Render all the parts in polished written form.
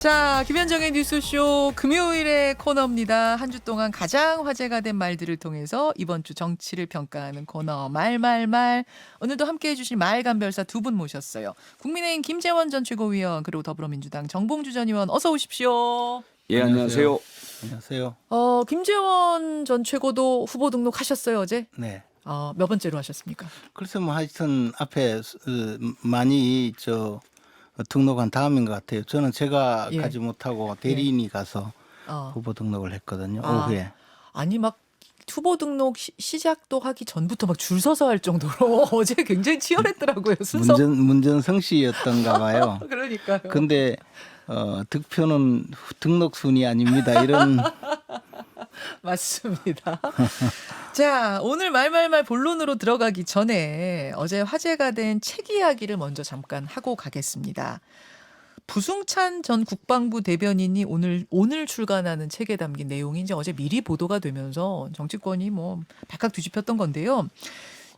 자, 김현정의 뉴스쇼 금요일의 코너입니다. 한 주 동안 가장 화제가 된 말들을 통해서 이번 주 정치를 평가하는 코너 말말말. 오늘도 함께해 주실 말간별사 두 분 모셨어요. 국민의힘 김재원 전 최고위원 그리고 더불어민주당 정봉주 전 의원 어서 오십시오. 예, 안녕하세요. 안녕하세요. 김재원 전 최고도 후보 등록하셨어요 어제? 네. 몇 번째로 하셨습니까? 글쎄 뭐 하여튼 앞에 많이 등록한 다음인 것 같아요. 저는 제가 예. 가지 못하고 대리인이 가서 후보 등록을 했거든요. 오후에. 아니 막 후보 등록 시작도 하기 전부터 막 줄 서서 할 정도로 어제 굉장히 치열했더라고요. 순서. 문전성 씨였던가 봐요. 그러니까요. 근데 득표는 등록 순위 아닙니다. 이런 맞습니다. 자, 오늘 말말말 본론으로 들어가기 전에 어제 화제가 된 책 이야기를 먼저 잠깐 하고 가겠습니다. 부승찬 전 국방부 대변인이 오늘 출간하는 책에 담긴 내용이 이제 어제 미리 보도가 되면서 정치권이 뭐 발칵 뒤집혔던 건데요.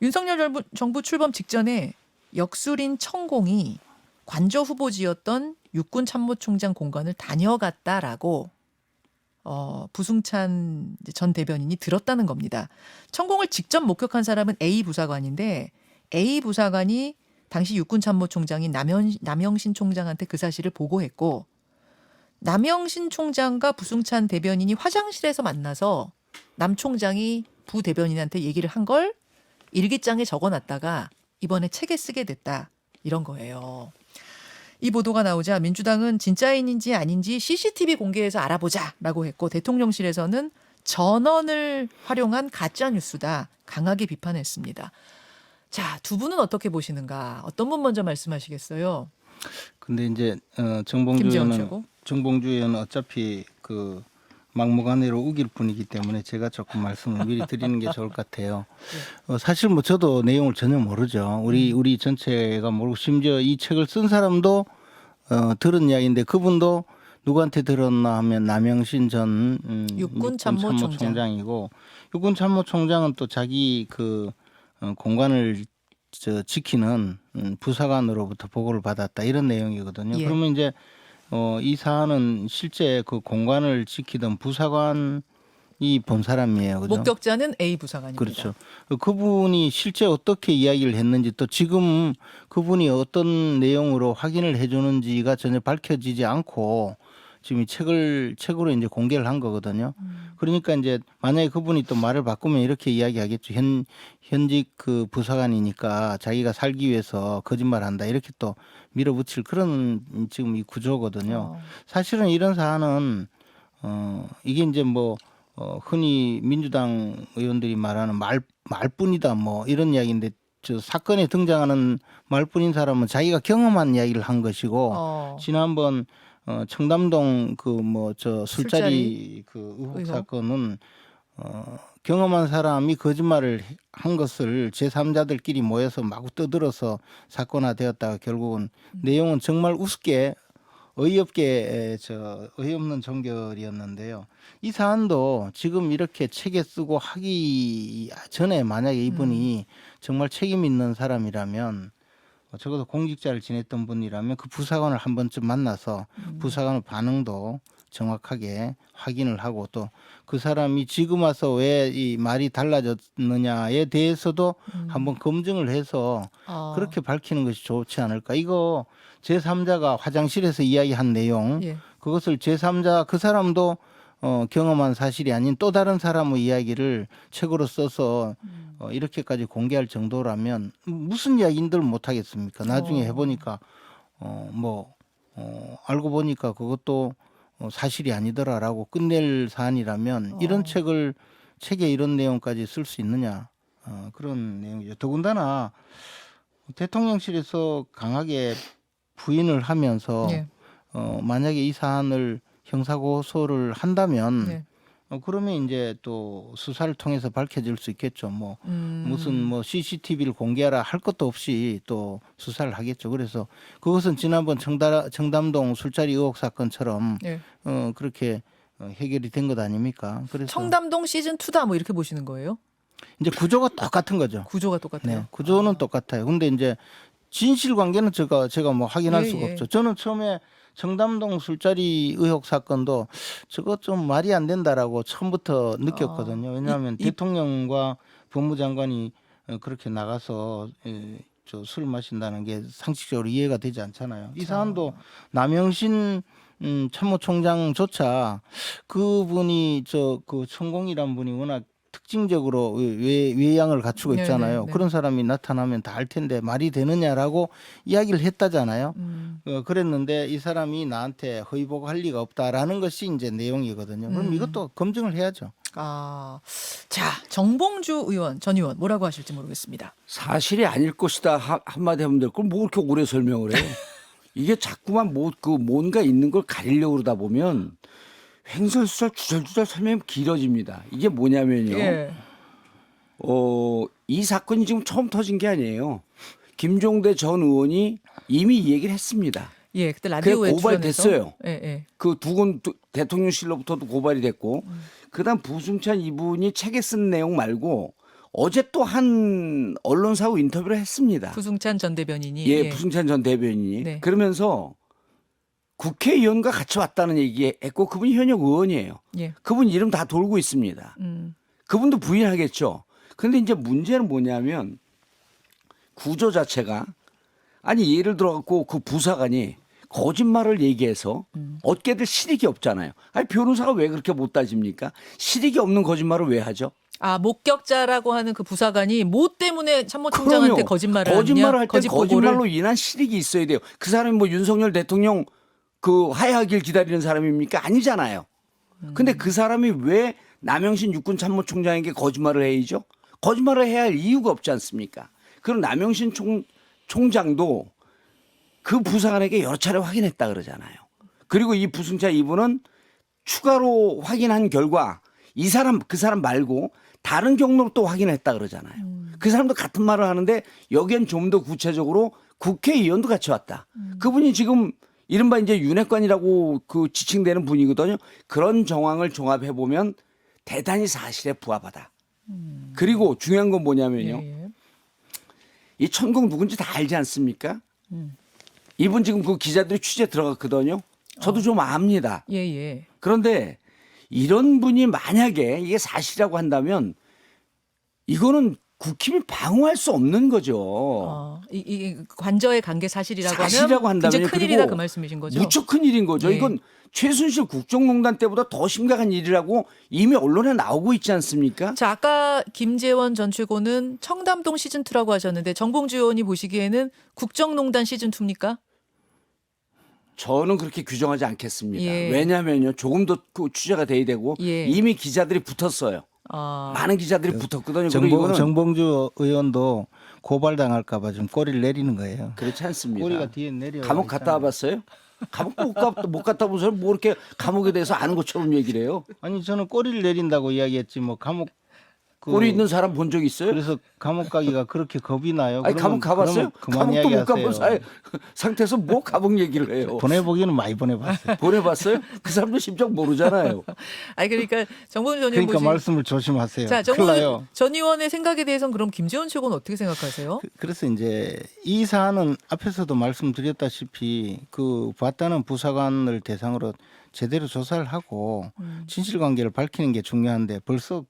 윤석열 정부 출범 직전에 역술인 천공이 관저 후보지였던 육군 참모총장 공관을 다녀갔다라고 부승찬 전 대변인이 들었다는 겁니다. 천공을 직접 목격한 사람은 A 부사관인데 A 부사관이 당시 육군 참모총장인 남영신 총장한테 그 사실을 보고했고 남영신 총장과 부승찬 대변인이 화장실에서 만나서 남 총장이 부 대변인한테 얘기를 한 걸 일기장에 적어놨다가 이번에 책에 쓰게 됐다. 이런 거예요. 이 보도가 나오자 민주당은 진짜인지 아닌지 CCTV 공개해서 알아보자라고 했고 대통령실에서는 전원을 활용한 가짜 뉴스다 강하게 비판했습니다. 자, 두 분은 어떻게 보시는가? 어떤 분 먼저 말씀하시겠어요? 근데 이제 정봉주 의원은 어차피 그 막무가내로 우길 분이기 때문에 제가 조금 말씀을 미리 드리는 게 좋을 것 같아요. 사실 뭐 저도 내용을 전혀 모르죠. 우리 전체가 모르고 심지어 이 책을 쓴 사람도 들은 이야기인데 그분도 누구한테 들었나 하면 남영신 전 육군 참모총장이고 육군 참모총장은 또 자기 그 공관을 지키는 부사관으로부터 보고를 받았다 이런 내용이거든요. 예. 그러면 이제 이 사안은 실제 그 공관을 지키던 부사관이 본 사람이에요. 그죠? 목격자는 A 부사관입니다. 그렇죠. 그분이 실제 어떻게 이야기를 했는지 또 지금 그분이 어떤 내용으로 확인을 해주는지가 전혀 밝혀지지 않고 지금 이 책으로 이제 공개를 한 거거든요. 그러니까 이제 만약에 그분이 또 말을 바꾸면 이렇게 이야기하겠죠. 현직 그 부사관이니까 자기가 살기 위해서 거짓말한다 이렇게 또 밀어붙일 그런 지금 이 구조거든요. 사실은 이런 사안은 이게 이제 뭐 흔히 민주당 의원들이 말하는 말뿐이다 뭐 이런 이야기인데 저 사건에 등장하는 말뿐인 사람은 자기가 경험한 이야기를 한 것이고 지난번 청담동 그 뭐 저 술자리 그 의혹 사건은 경험한 사람이 거짓말을 한 것을 제3자들끼리 모여서 마구 떠들어서 사건화되었다가 결국은 내용은 정말 우습게 어이없게 어이없는 종결이었는데요. 이 사안도 지금 이렇게 책에 쓰고 하기 전에 만약에 이분이 정말 책임 있는 사람이라면 적어도 공직자를 지냈던 분이라면 그 부사관을 한 번쯤 만나서 부사관의 반응도 정확하게 확인을 하고 또 그 사람이 지금 와서 왜 이 말이 달라졌느냐에 대해서도 한번 검증을 해서 그렇게 밝히는 것이 좋지 않을까. 이거 제3자가 화장실에서 이야기한 내용 그것을 제3자 그 사람도 경험한 사실이 아닌 또 다른 사람의 이야기를 책으로 써서 이렇게까지 공개할 정도라면 무슨 이야기인들 못하겠습니까? 나중에 해보니까 알고 보니까 그것도 사실이 아니더라라고 끝낼 사안이라면 이런 책에 이런 내용까지 쓸 수 있느냐 그런 내용이죠. 더군다나 대통령실에서 강하게 부인을 하면서 만약에 이 사안을 형사고소를 한다면 그러면 이제 또 수사를 통해서 밝혀질 수 있겠죠. 무슨 CCTV를 공개하라 할 것도 없이 또 수사를 하겠죠. 그래서 그것은 지난번 청담동 술자리 의혹 사건처럼 그렇게 해결이 된 것 아닙니까? 그래서 청담동 시즌 2다 뭐 이렇게 보시는 거예요? 이제 구조가 똑같은 거죠. 구조가 똑같아요. 네, 구조는 똑같아요. 근데 이제 진실 관계는 제가 뭐 확인할 수가 없죠. 저는 처음에 청담동 술자리 의혹 사건도 저거 좀 말이 안 된다라고 처음부터 느꼈거든요. 왜냐하면 대통령과 법무장관이 그렇게 나가서 저 술 마신다는 게 상식적으로 이해가 되지 않잖아요. 이 사안도 남영신 참모총장조차 그분이 그 천공이란 분이 워낙 특징적으로 외양을 갖추고 있잖아요. 네네. 그런 사람이 나타나면 다 알 텐데 말이 되느냐라고 이야기를 했다잖아요. 그랬는데 이 사람이 나한테 허위 보고할 리가 없다라는 것이 이제 내용이거든요. 그럼 이것도 검증을 해야죠. 자, 정봉주 의원, 전 의원 뭐라고 하실지 모르겠습니다. 사실이 아닐 것이다 한마디 하면 될 걸 뭐 그렇게 오래 설명을 해. 이게 자꾸만 뭔가 있는 걸 가리려고 그러다 보면 횡설수설 주절주절 설명이 길어집니다. 이게 뭐냐면요. 예. 이 사건이 지금 처음 터진 게 아니에요. 김종대 전 의원이 이미 이 얘기를 했습니다. 예, 그때 그래 라디오에 고발됐어요. 예, 예. 그 두 군 대통령실로부터도 고발이 됐고 그다음 부승찬 이분이 책에 쓴 내용 말고 어제 또 한 언론사하고 인터뷰를 했습니다. 부승찬 전 대변인이 예, 부승찬 전 대변인이 네. 그러면서 국회의원과 같이 왔다는 얘기했고 그분이 현역 의원이에요. 예. 그분 이름 다 돌고 있습니다. 그분도 부인하겠죠. 그런데 이제 문제는 뭐냐면 구조 자체가 아니 예를 들어 갖고 그 부사관이 거짓말을 얘기해서 얻게 될 실익이 없잖아요. 아니 변호사가 왜 그렇게 못 따집니까? 실익이 없는 거짓말을 왜 하죠? 목격자라고 하는 그 부사관이 뭐 때문에 참모총장한테 그럼요. 거짓말을 거짓말을 하느냐? 할 때 거짓말로 인한 실익이 있어야 돼요. 그 사람이 뭐 윤석열 대통령 그 하야하길 기다리는 사람입니까? 아니잖아요. 근데 그 사람이 왜 남영신 육군 참모총장에게 거짓말을 해야죠? 거짓말을 해야 할 이유가 없지 않습니까? 그럼 남영신 총장도 그 부사관에게 여러 차례 확인했다 그러잖아요. 그리고 이 부승찬 이분은 추가로 확인한 결과 그 사람 말고 다른 경로로 또 확인했다 그러잖아요. 그 사람도 같은 말을 하는데 여기엔 좀 더 구체적으로 국회의원도 같이 왔다. 그분이 지금 이른바 이제 윤핵관이라고 그 지칭되는 분이거든요. 그런 정황을 종합해 보면 대단히 사실에 부합하다. 그리고 중요한 건 뭐냐면요. 예, 예. 이 천공 누군지 다 알지 않습니까? 이분 지금 그 기자들이 취재 들어갔거든요. 저도 좀 압니다. 예, 예. 그런데 이런 분이 만약에 이게 사실이라고 한다면 이거는 국힘이 방어할 수 없는 거죠. 이 관저의 관계 사실이라고 사실이라고 하면 굉장히 한다면요. 큰일이다 그리고 그 말씀이신 거죠? 무척 큰 일인 거죠. 예. 이건 최순실 국정농단 때보다 더 심각한 일이라고 이미 언론에 나오고 있지 않습니까? 자, 아까 김재원 전 최고는 청담동 시즌2라고 하셨는데 정봉주 의원이 보시기에는 국정농단 시즌2입니까? 저는 그렇게 규정하지 않겠습니다. 예. 왜냐하면요. 조금 더 그 취재가 돼야 되고 예. 이미 기자들이 붙었어요. 많은 기자들이 붙었거든요. 그리고 이거는 정봉주 의원도 고발당할까봐 좀 꼬리를 내리는 거예요. 그렇지 않습니다. 꼬리가 뒤에 내려. 감옥 갔다 와봤어요? 감옥 못 갔다 본 사람 뭐 이렇게 감옥에 대해서 아는 것처럼 얘기를 해요? 아니 저는 꼬리를 내린다고 이야기했지 뭐 감옥 꼬리 있는 사람 본 적 있어요? 그래서 감옥 가기가 그렇게 겁이 나요. 아니 감옥 가봤어요? 그만 감옥도 못 가본 이야기하세요. 상태에서 뭐 감옥 얘기를 해요? 보내보기는 많이 보내봤어요. 보내봤어요? 그 사람도 심정 모르잖아요. 아니 그러니까 정봉주 전 의원 그러니까 말씀을 조심하세요. 자, 큰일 정봉주 나요. 전 의원의 생각에 대해서는 그럼 김재원 최고는 어떻게 생각하세요? 그래서 이제 이 사안은 앞에서도 말씀드렸다시피 그 봤다는 부사관을 대상으로 제대로 조사를 하고 진실관계를 밝히는 게 중요한데 벌써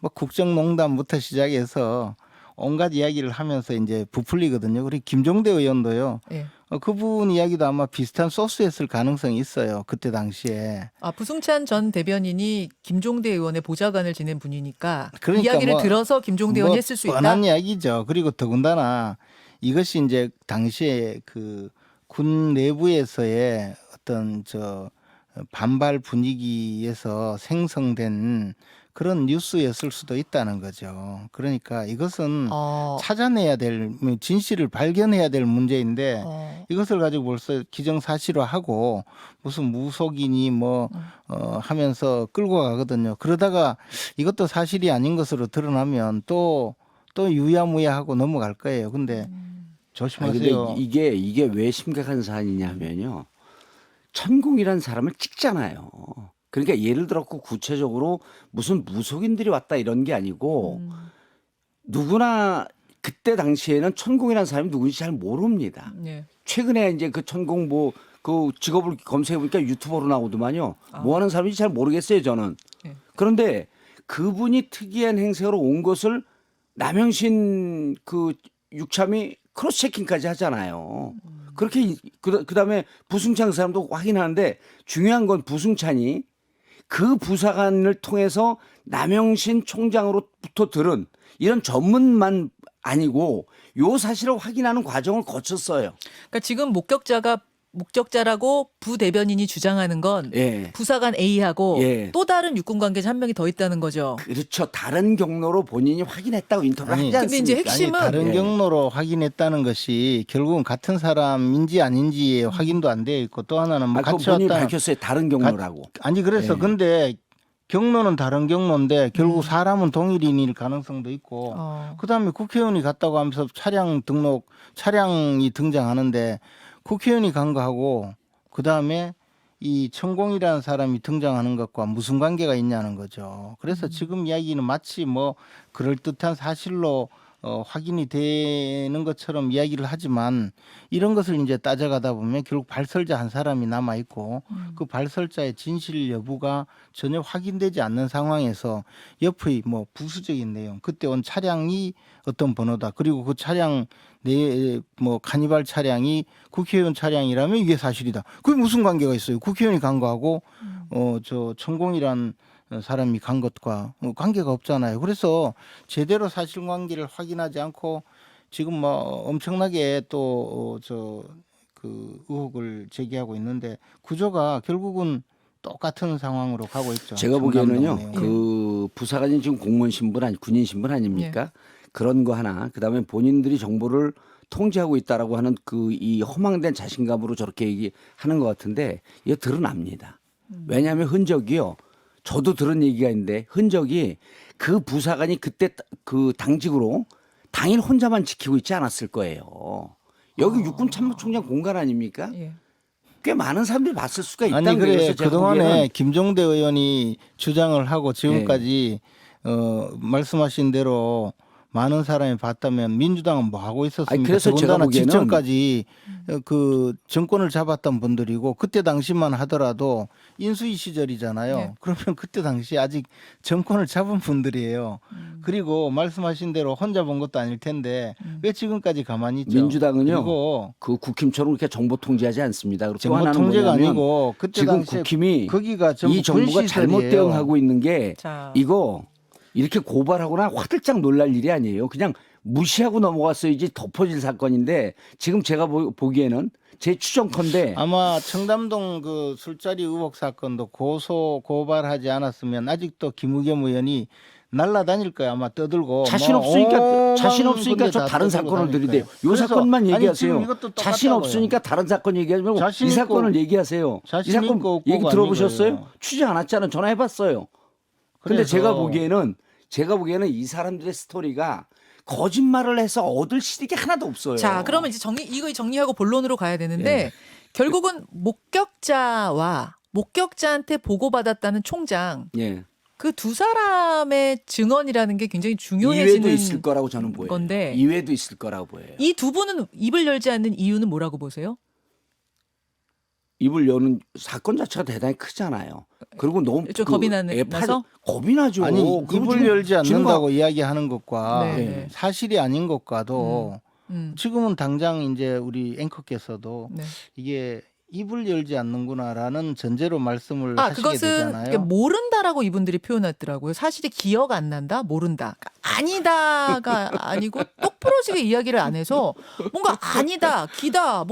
뭐 국정농단부터 시작해서 온갖 이야기를 하면서 이제 부풀리거든요. 그리고 김종대 의원도요. 예. 그분 이야기도 아마 비슷한 소스였을 가능성이 있어요. 그때 당시에. 부승찬 전 대변인이 김종대 의원의 보좌관을 지낸 분이니까 그러니까 이야기를 뭐- 들어서 김종대 의원이 뭐 했을 수 있다. 뻔한 이야기죠. 그리고 더군다나 이것이 이제 당시에 그 군 내부에서의 어떤 반발 분위기에서 생성된 그런 뉴스였을 수도 있다는 거죠. 그러니까 이것은 찾아내야 될 진실을 발견해야 될 문제인데 이것을 가지고 벌써 기정사실화하고 무슨 무속이니 하면서 끌고 가거든요. 그러다가 이것도 사실이 아닌 것으로 드러나면 또 유야무야하고 넘어갈 거예요. 근데 조심하세요. 근데 이게 왜 심각한 사안이냐면요. 천공이라는 사람을 찍잖아요. 그러니까 예를 들어 구체적으로 무슨 무속인들이 왔다 이런 게 아니고 누구나 그때 당시에는 천공이라는 사람이 누군지 잘 모릅니다. 예. 최근에 이제 그 천공 그 직업을 검색해 보니까 유튜버로 나오더만요. 아. 뭐 하는 사람인지 잘 모르겠어요, 저는. 예. 그런데 그분이 특이한 행세로 온 것을 남영신 그 육참이 크로스 체킹까지 하잖아요. 그렇게 그다음에 부승찬 그 사람도 확인하는데 중요한 건 부승찬이 그 부사관을 통해서 남영신 총장으로부터 들은 이런 전문만 아니고 요 사실을 확인하는 과정을 거쳤어요. 그러니까 지금 목격자라고 부대변인이 주장하는 건 예. 부사관 A하고 예. 또 다른 육군 관계자 한 명이 더 있다는 거죠. 그렇죠. 다른 경로로 본인이 확인했다고 인터뷰를 아니, 하지 근데 않습니까? 이제 핵심은 아니, 다른 예. 경로로 확인했다는 것이 결국은 같은 사람인지 아닌지의 확인도 안 되어 있고 또 하나는 뭐 그거 같이 본인이 왔다. 밝혔어요. 다른 경로라고. 아니 그래서 예. 근데 경로는 다른 경로인데 결국 사람은 동일인일 가능성도 있고 그다음에 국회의원이 갔다고 하면서 차량이 등장하는데 국회의원이 간 거하고 그다음에 이 천공이라는 사람이 등장하는 것과 무슨 관계가 있냐는 거죠. 그래서 지금 이야기는 마치 뭐 그럴듯한 사실로 확인이 되는 것처럼 이야기를 하지만 이런 것을 이제 따져가다 보면 결국 발설자 한 사람이 남아 있고 그 발설자의 진실 여부가 전혀 확인되지 않는 상황에서 옆의 뭐 부수적인 내용, 그때 온 차량이 어떤 번호다. 그리고 그 차량 뭐 카니발 차량이 국회의원 차량이라면 이게 사실이다. 그게 무슨 관계가 있어요? 국회의원이 간 거하고 저 천공이란 사람이 간 것과 관계가 없잖아요. 그래서 제대로 사실관계를 확인하지 않고 지금 뭐 엄청나게 또 그 의혹을 제기하고 있는데 구조가 결국은 똑같은 상황으로 가고 있죠. 제가 보기에는요. 청담동 내용. 그 부사관이 지금 공무원 신분 아니 군인 신분 아닙니까? 그런 거 하나. 그다음에 본인들이 정보를 통제하고 있다라고 하는 그 이 허망된 자신감으로 저렇게 얘기하는 것 같은데 이거 드러납니다. 왜냐하면 흔적이요. 저도 들은 얘기가 있는데 흔적이 그 부사관이 그때 그 당직으로 당일 혼자만 지키고 있지 않았을 거예요. 여기 육군 참모총장 공간 아닙니까? 예. 꽤 많은 사람들이 봤을 수가 아니 있다는 거예요. 그래 그래서 제가 그동안에 보기에는 김종대 의원이 주장을 하고 지금까지 말씀하신 대로 많은 사람이 봤다면 민주당은 뭐 하고 있었습니까? 아니, 그래서 제가 더군다나 보기에는 직전까지 그 정권을 잡았던 분들이고 그때 당시만 하더라도 인수위 시절이잖아요. 네. 그러면 그때 당시 아직 정권을 잡은 분들이에요. 그리고 말씀하신 대로 혼자 본 것도 아닐 텐데 왜 지금까지 가만히 있죠? 민주당은요. 그리고 그 국힘처럼 그렇게 정보 통제하지 않습니다. 그리고 또 정보 하나는 통제가 뭐냐면 아니고 그때 지금 당시에 국힘이 거기가 전부 이 정부가 잘못 군시설이에요. 대응하고 있는 게 자. 이거 이렇게 고발하거나 화들짝 놀랄 일이 아니에요. 그냥 무시하고 넘어갔어야지 덮어질 사건인데 지금 제가 보기에는 제 추정컨대 아마 청담동 그 술자리 의혹 사건도 고발하지 않았으면 아직도 김의겸 의원이 날라다닐 거야 아마 떠들고 자신 뭐 없으니까 자신 오만 없으니까 군데 저 다 다른 떠들고 사건을 다닐 들이대요. 거예요. 요 그래서 사건만 아니, 얘기하세요. 지금 이것도 자신 똑같다고요. 없으니까 다른 사건 얘기하지 말고 자신 이 있고 사건을 얘기하세요. 이 자신 사건 있고 얘기 없고가 들어보셨어요? 아닌 거예요. 취재 안 했잖아요. 전화해봤어요. 근데 그래서 제가 보기에는 이 사람들의 스토리가 거짓말을 해서 얻을 실익이 하나도 없어요. 자, 그러면 이제 이거 정리하고 본론으로 가야 되는데 결국은 목격자한테 보고받았다는 총장 예. 그 두 사람의 증언이라는 게 굉장히 이외도 중요해지는 있을 거라고 저는 보여요. 건데 이외도 있을 거라고 보여요. 이 두 분은 입을 열지 않는 이유는 뭐라고 보세요? 입을 여는 사건 자체가 대단히 크잖아요. 그리고 너무 좀 겁이 나서? 겁이 나죠. 아니 그리고 입을 지금 열지 않는다고 이야기하는 것과 네. 사실이 아닌 것과도 지금은 당장 이제 우리 앵커께서도 네. 이게 입을 열지 않는구나라는 전제로 말씀을 하시게 그것은 되잖아요. 모른다라고 이분들이 표현했더라고요. 사실이 기억 안 난다, 모른다. 그러니까 아니다가 아니고 똑부러지게 이야기를 안 해서 뭔가 아니다, 기다,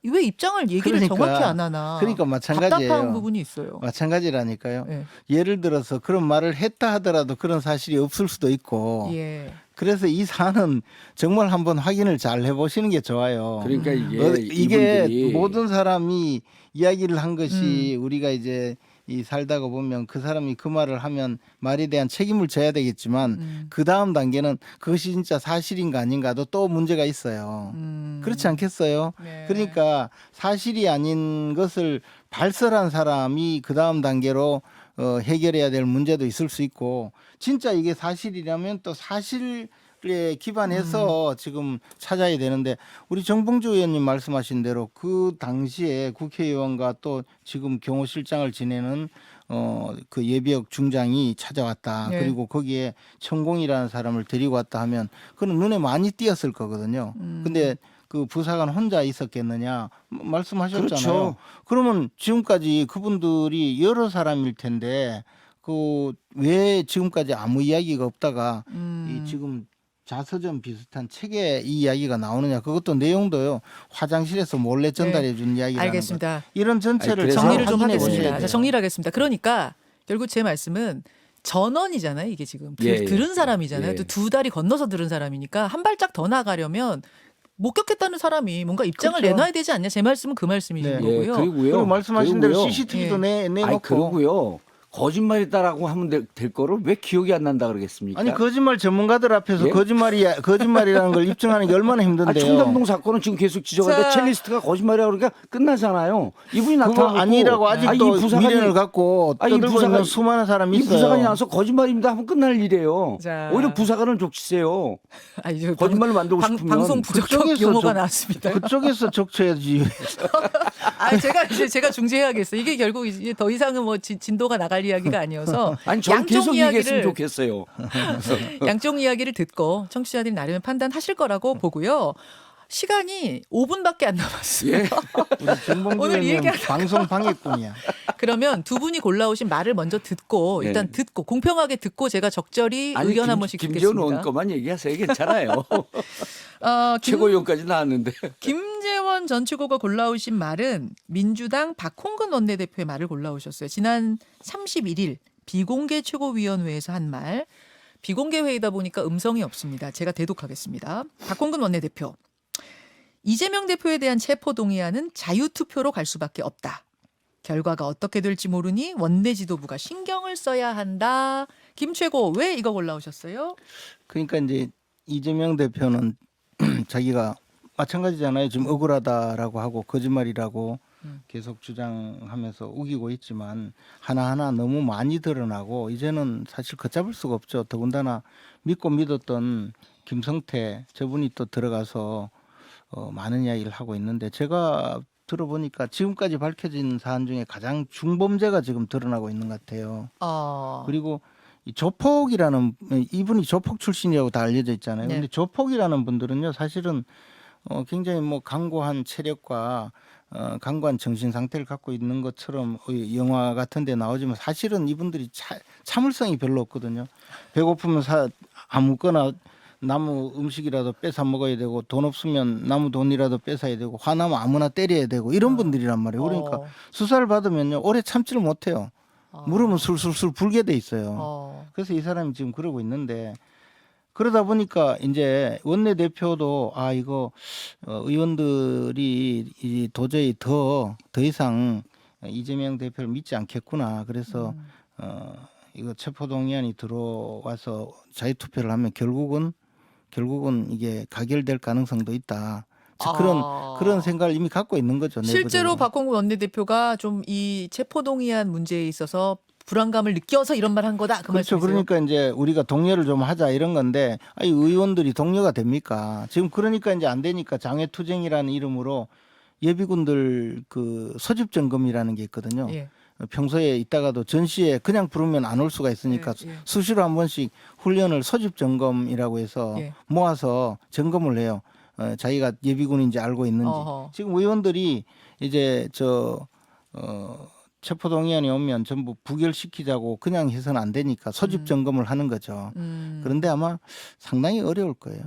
왜 입장을 얘기를 그러니까, 정확히 안 하나. 그러니까 마찬가지예요. 답답한 부분이 있어요. 마찬가지라니까요. 예. 예를 들어서 그런 말을 했다 하더라도 그런 사실이 없을 수도 있고. 예. 그래서 이 사안은 정말 한번 확인을 잘 해보시는 게 좋아요. 그러니까 이게 이분들이 모든 사람이 이야기를 한 것이 우리가 이제 이 살다가 보면 그 사람이 그 말을 하면 말에 대한 책임을 져야 되겠지만 그 다음 단계는 그것이 진짜 사실인가 아닌가도 또 문제가 있어요. 그렇지 않겠어요? 네. 그러니까 사실이 아닌 것을 발설한 사람이 그 다음 단계로 해결해야 될 문제도 있을 수 있고 진짜 이게 사실이라면 또 사실을 기반해서 지금 찾아야 되는데 우리 정봉주 의원님 말씀하신 대로 그 당시에 국회의원과 또 지금 경호실장을 지내는 그 예비역 중장이 찾아왔다. 네. 그리고 거기에 천공이라는 사람을 데리고 왔다 하면 그는 눈에 많이 띄었을 거거든요. 근데 그 부사관 혼자 있었겠느냐 말씀하셨잖아요. 그렇죠. 그러면 지금까지 그분들이 여러 사람일 텐데 그 왜 지금까지 아무 이야기가 없다가 이 지금 자서전 비슷한 책에 이 이야기가 나오느냐 그것도 내용도요 화장실에서 몰래 전달해 준 이야기라는 거. 알겠습니다. 이런 전체를 그래서 정리를 좀 확인해 보셔야 하겠습니다. 자, 돼요. 정리를 하겠습니다. 그러니까 결국 제 말씀은 전원이잖아요. 이게 지금 예, 예. 들은 사람이잖아요. 예. 또 두 다리 건너서 들은 사람이니까 한 발짝 더 나가려면 목격했다는 사람이 뭔가 입장을 그렇죠. 내놔야 되지 않냐. 제 말씀은 그 말씀이신 네. 예, 거고요. 그리고요. 그리고 말씀하신 대로 그리고요. CCTV도 예. 내놓고 그러고요. 거짓말이다라고 하면 될 거를 왜 기억이 안 난다 그러겠습니까? 아니 거짓말 전문가들 앞에서 예? 거짓말이라는 걸 입증하는 게 얼마나 힘든데요. 청담동 사건은 지금 계속 지적하는데 자. 첼리스트가 거짓말이라고 그러니까 끝나잖아요. 이분이 그거 나타나고 아니라고 아직도 이 부사관이 미련을 갖고 이 떠들고 있는 부사관이- 수많은 사람이 이 있어요. 부사관이 나와서 거짓말입니다 하면 끝날 일이에요. 자. 오히려 부사관을 족치세요. 아니, 저 거짓말을 만들고 싶으면 방송 부적격 그쪽에서 용어가 좀- 나왔습니다. 그쪽에서 적쳐야지. 아, 제가 중재해야겠어요. 이게 결국 이제 더 이상은 뭐 진도가 나갈 이야기가 아니어서 아니 저는 양쪽 계속 얘기했으면 이야기를 좋겠어요. 양쪽 이야기를 듣고 청취자들이 나름의 판단하실 거라고 보고요. 시간이 5분밖에 안 남았어요. 예. 우리 정봉주 오늘 이 의원님 얘기하다가- 방송 방해꾼이야. 그러면 두 분이 골라오신 말을 먼저 듣고 네. 일단 듣고 공평하게 듣고 제가 적절히 아니, 의견 한 번씩 김재원 의원 듣겠습니다. 것만 얘기하세요. 괜찮아요. 어, 최고위원까지 나왔는데. 김재원 전 최고가 골라오신 말은 민주당 박홍근 원내대표의 말을 골라오셨어요. 지난 31일 비공개 최고위원회에서 한 말. 비공개 회의다 보니까 음성이 없습니다. 제가 대독하겠습니다. 박홍근 원내대표. 이재명 대표에 대한 체포동의안은 자유투표로 갈 수밖에 없다. 결과가 어떻게 될지 모르니 원내 지도부가 신경을 써야 한다. 김 최고 왜 이거 골라오셨어요? 그러니까 이제 이재명 대표는 자기가 마찬가지잖아요. 지금 억울하다라고 하고 거짓말이라고 계속 주장하면서 우기고 있지만 하나하나 너무 많이 드러나고 이제는 사실 걷잡을 수가 없죠. 더군다나 믿고 믿었던 김성태 저분이 또 들어가서 많은 이야기를 하고 있는데 제가 들어보니까 지금까지 밝혀진 사안 중에 가장 중범죄가 지금 드러나고 있는 것 같아요. 그리고 이 조폭이라는 이분이 조폭 출신이라고 다 알려져 있잖아요. 네. 근데 조폭이라는 분들은요 사실은 굉장히 뭐 강고한 체력과 강고한 정신 상태를 갖고 있는 것처럼 영화 같은 데 나오지만 사실은 이분들이 참을성이 별로 없거든요. 배고프면 아무거나 나무 음식이라도 뺏어 먹어야 되고 돈 없으면 나무 돈이라도 뺏어야 되고 화나면 아무나 때려야 되고 이런 분들이란 말이에요. 그러니까 수사를 받으면요 오래 참지를 못해요. 물으면 술술술 불게 돼 있어요. 그래서 이 사람이 지금 그러고 있는데 그러다 보니까 이제 원내대표도 이거 의원들이 도저히 더 이상 이재명 대표를 믿지 않겠구나. 그래서 이거 체포동의안이 들어와서 자유투표를 하면 결국은 이게 가결될 가능성도 있다. 그런 생각을 이미 갖고 있는 거죠. 실제로 내부적으로. 박홍근 원내대표가 좀 이 체포동의안 문제에 있어서 불안감을 느껴서 이런 말 한 거다. 그 그렇죠. 말씀이세요? 그러니까 이제 우리가 동료를 좀 하자 이런 건데 이 의원들이 동료가 됩니까? 지금 그러니까 이제 안 되니까 장외투쟁이라는 이름으로 예비군들 그 소집 점검이라는 게 있거든요. 예. 평소에 있다가도 전시에 그냥 부르면 안 올 수가 있으니까 예, 예. 수시로 한 번씩 훈련을 소집 점검이라고 해서 예. 모아서 점검을 해요. 자기가 예비군인지 알고 있는지. 어허. 지금 의원들이 이제 체포동의안이 오면 전부 부결시키자고 그냥 해서는 안 되니까 소집 점검을 하는 거죠. 그런데 아마 상당히 어려울 거예요.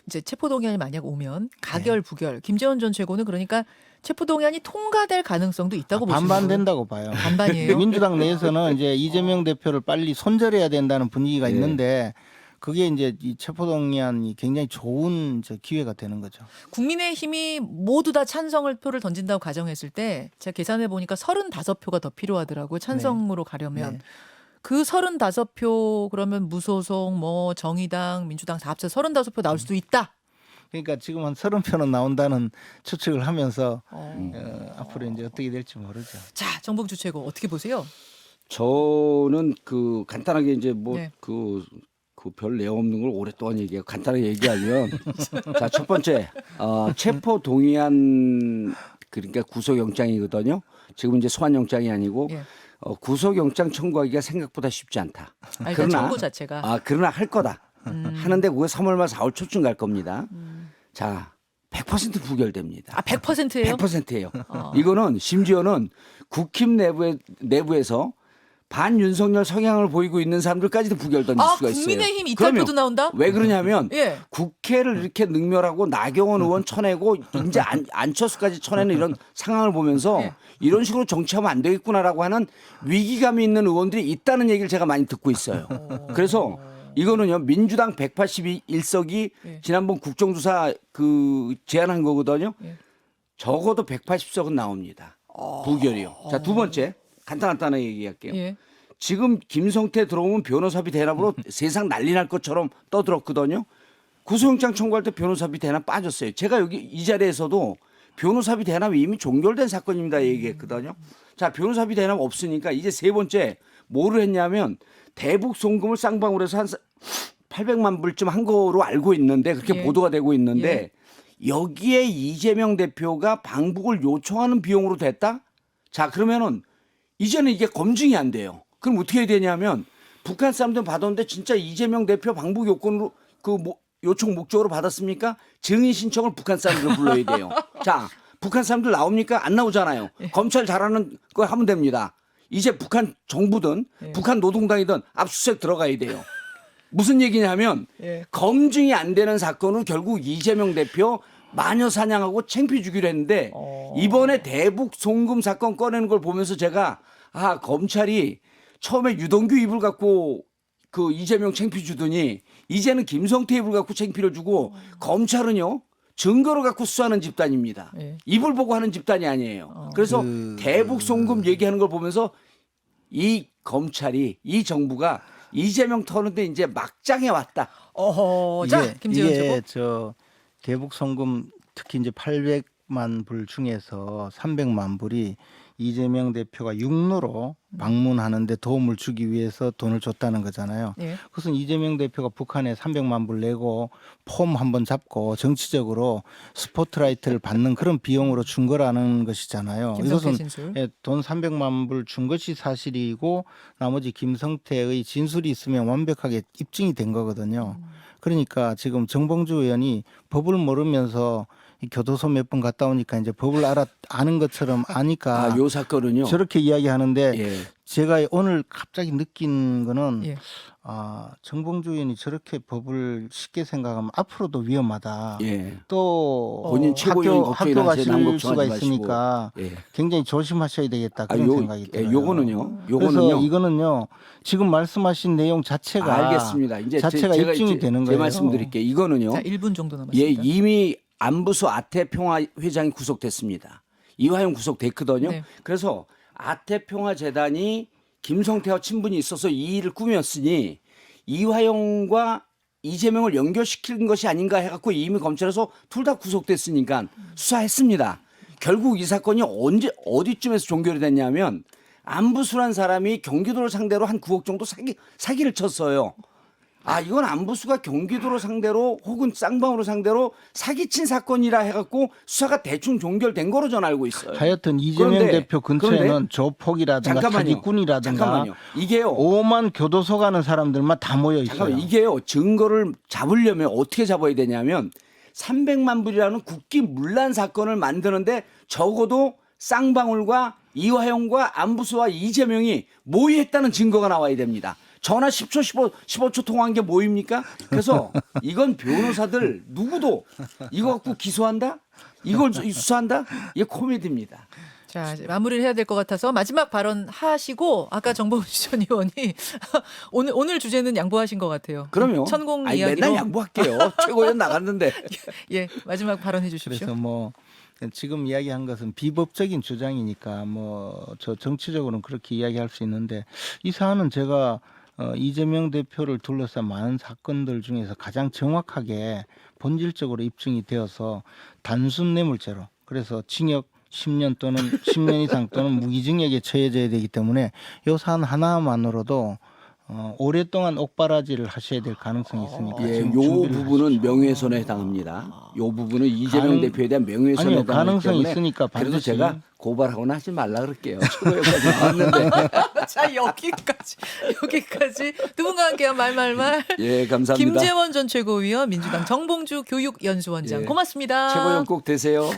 이제 체포동의안이 만약 오면 가결 네. 부결 김재원 전 최고는 그러니까 체포동의안이 통과될 가능성도 있다고 보시는 반반 거예요? 된다고 봐요. 반반이에요? 민주당 내에서는 이제 이재명 대표를 빨리 손절해야 된다는 분위기가 예. 있는데 그게 이제 이 체포동의안이 굉장히 좋은 기회가 되는 거죠. 국민의힘이 모두 다 찬성을 표를 던진다고 가정했을 때 제가 계산해 보니까 35표가 더 필요하더라고요. 찬성으로 가려면. 네. 그 35표 그러면 무소속 뭐 정의당 민주당 다 합쳐 35표 나올 수도 있다. 그러니까 지금 한 30표는 나온다는 추측을 하면서 앞으로 이제 어떻게 될지 모르죠. 자, 정봉주 최고 어떻게 보세요? 저는 간단하게 이제 네. 그 그 별 내용 없는 걸 오랫동안 얘기해 간단하게 얘기하면 자, 첫 번째 체포 동의안 그러니까 구속영장이거든요. 지금 이제 소환영장이 아니고 예. 구속영장 청구하기가 생각보다 쉽지 않다. 아니, 그러니까 청구 자체가. 그러나 할 거다. 하는데 그거 3월 말 4월 초쯤 갈 겁니다. 자, 100% 부결됩니다. 100%예요? 100%예요. 이거는 심지어는 국힘 내부에서 반윤석열 성향을 보이고 있는 사람들까지도 부결 던질 수가 있어요. 국민의힘 이탈표도 그럼요. 나온다? 왜 그러냐면 예. 국회를 이렇게 능멸하고 나경원 의원 쳐내고 이제 안철수까지 쳐내는 이런 상황을 보면서 예. 이런 식으로 정치하면 안 되겠구나라고 하는 위기감이 있는 의원들이 있다는 얘기를 제가 많이 듣고 있어요. 그래서 이거는요 민주당 181석이 예. 지난번 국정조사 그 제안한 거거든요. 예. 적어도 180석은 나옵니다. 부결이요. 자, 두 번째 간단하게 얘기할게요. 예. 지금 김성태 들어오면 변호사비 대납으로 세상 난리 날 것처럼 떠들었거든요. 구속영장 청구할 때 변호사비 대납 빠졌어요. 제가 여기 이 자리에서도 변호사비 대납이 이미 종결된 사건입니다 얘기했거든요. 자, 변호사비 대납 없으니까 이제 세 번째 뭐를 했냐면 대북 송금을 쌍방으로 해서 한 800만 불쯤 한 거로 알고 있는데 그렇게 예. 보도가 되고 있는데 여기에 이재명 대표가 방북을 요청하는 비용으로 됐다? 자, 그러면은 이제는 이게 검증이 안 돼요. 그럼 어떻게 해야 되냐면 북한 사람들 받았는데 진짜 이재명 대표 방북 요건으로 요청 목적으로 받았습니까? 증인 신청을 북한 사람들 불러야 돼요. 자, 북한 사람들 나옵니까? 안 나오잖아요. 검찰 잘하는 거 하면 됩니다. 이제 북한 정부든 북한 노동당이든 압수수색 들어가야 돼요. 무슨 얘기냐면 검증이 안 되는 사건은 결국 이재명 대표 마녀 사냥하고 창피 주기로 했는데 이번에 대북 송금 사건 꺼내는 걸 보면서 제가 검찰이 처음에 유동규 입을 갖고 그 이재명 창피 주더니 이제는 김성태 입을 갖고 창피를 주고 검찰은요 증거를 갖고 수사하는 집단입니다. 입을 보고 하는 집단이 아니에요. 그래서 대북 송금 얘기하는 걸 보면서 이 검찰이 이 정부가 이재명 터는데 이제 막장에 왔다. 자, 김재현 이게 저 대북 송금 특히 이제 800만 불 중에서 300만 불이 이재명 대표가 육로로 방문하는데 도움을 주기 위해서 돈을 줬다는 거잖아요. 예. 그것은 이재명 대표가 북한에 300만 불 내고 폼 한번 잡고 정치적으로 스포트라이트를 받는 그런 비용으로 준 거라는 것이잖아요. 김성태 이것은 진술. 돈 300만 불 준 것이 사실이고 나머지 김성태의 진술이 있으면 완벽하게 입증이 된 거거든요. 그러니까 지금 정봉주 의원이 법을 모르면서 이 교도소 몇 번 갔다 오니까 이제 법을 아는 것처럼 아니까 요 사건은요. 저렇게 이야기하는데 예. 제가 오늘 갑자기 느낀 거는 예. 정봉주 의원이 저렇게 법을 쉽게 생각하면 앞으로도 위험하다. 예. 또 본인 최고위원 학교 걱정이나 가실 남 수가 걱정하지 마시고. 있으니까 예. 굉장히 조심하셔야 되겠다 그런 생각이 들어요. 요거는요. 그래서 이거는요. 지금 말씀하신 내용 자체가 알겠습니다. 이제 자체가 제가 입증이 이제 되는 제 거예요. 말씀드릴게요. 이거는요. 자, 1분 정도 예, 남았습니다. 이미 안부수 아태평화 회장이 구속됐습니다. 이화영 구속됐거든요. 네. 그래서 아태평화 재단이 김성태와 친분이 있어서 이 일을 꾸몄으니 이화영과 이재명을 연결시킨 것이 아닌가 해갖고 이미 검찰에서 둘 다 구속됐으니까 수사했습니다. 결국 이 사건이 어디쯤에서 종결이 됐냐면 안부수란 사람이 경기도를 상대로 한 9억 정도 사기를 쳤어요. 이건 안부수가 경기도를 상대로 혹은 쌍방으로 상대로 사기친 사건이라 해갖고 수사가 대충 종결된 거로 저는 알고 있어요. 하여튼 이재명 그런데, 대표 근처에는 그런데, 조폭이라든가 사기꾼이라든가 잠깐만요. 이게요. 오만 교도소 가는 사람들만 다 모여 있어요. 잠깐만, 이게요. 증거를 잡으려면 어떻게 잡아야 되냐면 300만 불이라는 국기 문란 사건을 만드는데 적어도 쌍방울과 이화영과 안부수와 이재명이 모의했다는 증거가 나와야 됩니다. 전화 10초, 15초 통화한 게 뭐입니까? 그래서 이건 변호사들 누구도 이거 갖고 기소한다? 이걸 수사한다? 이게 코미디입니다. 자, 이제 마무리를 해야 될 것 같아서 마지막 발언 하시고 아까 정봉주 전 의원이 오늘 주제는 양보하신 것 같아요. 그럼요. 천공 아니, 이야기로. 맨날 양보할게요. 최고위원 나갔는데. 예, 마지막 발언해 주십시오. 그래서 뭐 지금 이야기한 것은 비법적인 주장이니까 저 정치적으로는 그렇게 이야기할 수 있는데 이 사안은 제가 이재명 대표를 둘러싼 많은 사건들 중에서 가장 정확하게 본질적으로 입증이 되어서 단순 뇌물죄로 그래서 징역 10년 또는 10년 이상 또는 무기징역에 처해져야 되기 때문에 이 사안 하나만으로도 오랫동안 옥바라지를 하셔야 될 가능성이 있으니까 예, 지금 요 준비를 부분은 하십시오. 명예훼손에 해당합니다. 요 부분은 이재명 대표에 대한 명예훼손에 아니요, 해당하기 가능성이 때문에 있으니까 그래서 반드시 제가 고발하거나 하지 말라 그럴게요. 최고위원까지 나왔는데. 자, 여기까지 두 분과 함께한 말말말. 예, 감사합니다. 김재원 전 최고위원, 민주당 정봉주 교육연수원장. 예. 고맙습니다. 최고위원 꼭 되세요.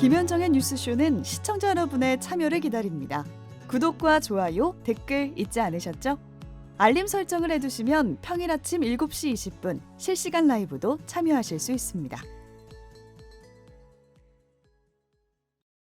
김현정의 뉴스쇼는 시청자 여러분의 참여를 기다립니다. 구독과 좋아요, 댓글 잊지 않으셨죠? 알림 설정을 해두시면 평일 아침 7시 20분 실시간 라이브도 참여하실 수 있습니다.